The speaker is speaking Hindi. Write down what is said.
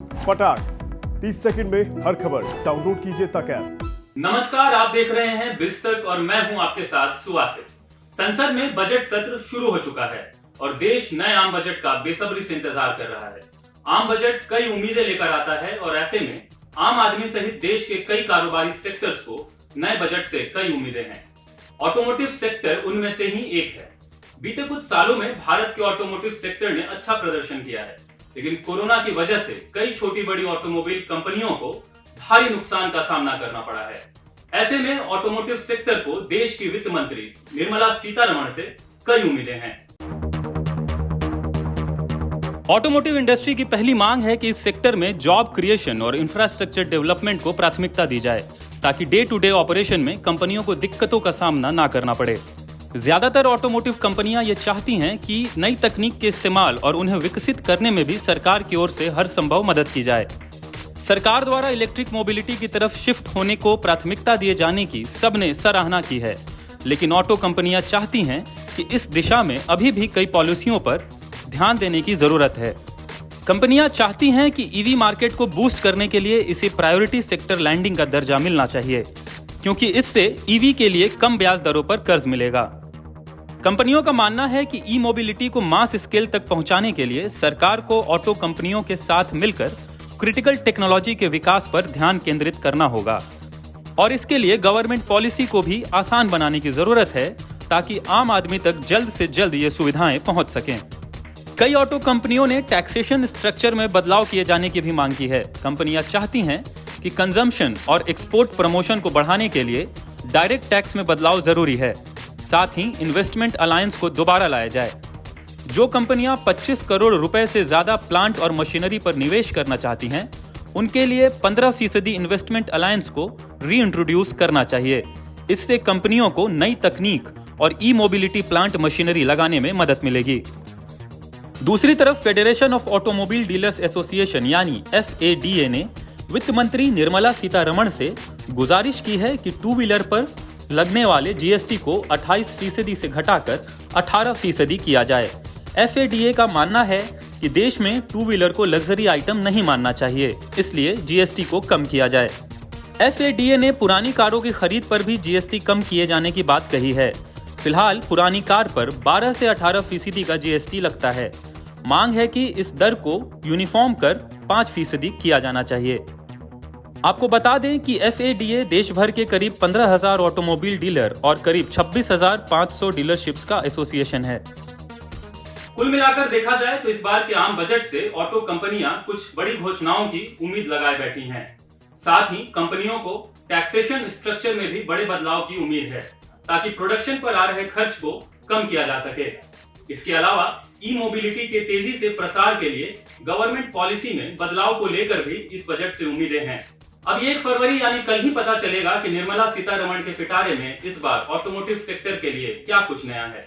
फटाक 30 सेकंड में हर खबर डाउनलोड कीजिए तक ऐप। नमस्कार, आप देख रहे हैं बिजतक और मैं हूं आपके साथ सुवासित। संसद में बजट सत्र शुरू हो चुका है और देश नए आम बजट का बेसब्री से इंतजार कर रहा है। आम बजट कई उम्मीदें लेकर आता है और ऐसे में आम आदमी सहित देश के कई कारोबारी सेक्टर्स को नए बजट से कई उम्मीदें हैं। ऑटोमोटिव सेक्टर उनमें से ही एक है। बीते कुछ सालों में भारत के ऑटोमोटिव सेक्टर ने अच्छा प्रदर्शन किया है, लेकिन कोरोना की वजह से कई छोटी बड़ी ऑटोमोबाइल कंपनियों को भारी नुकसान का सामना करना पड़ा है। ऐसे में ऑटोमोटिव सेक्टर को देश की वित्त मंत्री निर्मला सीतारमण से कई उम्मीदें हैं। ऑटोमोटिव इंडस्ट्री की पहली मांग है कि इस सेक्टर में जॉब क्रिएशन और इंफ्रास्ट्रक्चर डेवलपमेंट को प्राथमिकता दी जाए, ताकि डे टू डे ऑपरेशन में कंपनियों को दिक्कतों का सामना ना करना पड़े। ज्यादातर ऑटोमोटिव कंपनियां ये चाहती हैं कि नई तकनीक के इस्तेमाल और उन्हें विकसित करने में भी सरकार की ओर से हर संभव मदद की जाए। सरकार द्वारा इलेक्ट्रिक मोबिलिटी की तरफ शिफ्ट होने को प्राथमिकता दिए जाने की सबने सराहना की है, लेकिन ऑटो कंपनियां चाहती हैं कि इस दिशा में अभी भी कई पॉलिसियों पर ध्यान देने की जरूरत है। कंपनियां चाहती हैं कि ईवी मार्केट को बूस्ट करने के लिए इसे प्रायोरिटी सेक्टर लैंडिंग का दर्जा मिलना चाहिए, क्योंकि इससे ईवी के लिए कम ब्याज दरों पर कर्ज मिलेगा। कंपनियों का मानना है कि ई मोबिलिटी को मास स्केल तक पहुंचाने के लिए सरकार को ऑटो कंपनियों के साथ मिलकर क्रिटिकल टेक्नोलॉजी के विकास पर ध्यान केंद्रित करना होगा और इसके लिए गवर्नमेंट पॉलिसी को भी आसान बनाने की जरूरत है, ताकि आम आदमी तक जल्द से जल्द ये सुविधाएं पहुंच सकें। कई ऑटो कंपनियों ने टैक्सेशन स्ट्रक्चर में बदलाव किए जाने की भी मांग की है। कंपनियां चाहती हैं कि कंजम्पशन और एक्सपोर्ट प्रमोशन को बढ़ाने के लिए डायरेक्ट टैक्स में बदलाव जरूरी है। साथ ही इन्वेस्टमेंट अलायंस को दोबारा लाया जाए। जो कंपनियां 25 करोड़ रुपए से ज्यादा प्लांट और मशीनरी पर निवेश करना चाहती हैं, उनके लिए 15% इन्वेस्टमेंट अलायंस को रीइंट्रोड्यूस करना चाहिए। इससे कंपनियों को नई तकनीक और ई मोबिलिटी प्लांट मशीनरी लगाने में मदद मिलेगी। दूसरी तरफ federation of automobile dealers association यानी FADA ने वित्त मंत्री निर्मला सीतारमण से गुजारिश की है कि टू व्हीलर पर लगने वाले GST को 28% से घटाकर 18% किया जाए। FADA का मानना है कि देश में टू व्हीलर को लग्जरी आइटम नहीं मानना चाहिए, इसलिए GST को कम किया जाए। FADA ने पुरानी कारों की खरीद पर भी GST कम किए जाने की बात कही है। फिलहाल पुरानी कार पर 12 से 18% का GST लगता है। मांग है कि इस दर को यूनिफॉर्म कर 5% किया जाना चाहिए। आपको बता दें कि FADA देश भर के करीब 15,000 ऑटोमोबाइल डीलर और करीब 26,500 डीलरशिप्स का एसोसिएशन है। कुल मिलाकर देखा जाए तो इस बार के आम बजट से ऑटो कंपनियां कुछ बड़ी घोषणाओं की उम्मीद लगाए बैठी हैं। साथ ही कंपनियों को टैक्सेशन स्ट्रक्चर में भी बड़े बदलाव की उम्मीद है, ताकि प्रोडक्शन पर आ रहे खर्च को कम किया जा सके। इसके अलावा ई मोबिलिटी के तेजी से प्रसार के लिए गवर्नमेंट पॉलिसी में बदलाव को लेकर भी इस बजट से उम्मीदें हैं। अब 1 फरवरी यानी कल ही पता चलेगा कि निर्मला सीतारमण के पिटारे में इस बार ऑटोमोटिव सेक्टर के लिए क्या कुछ नया है।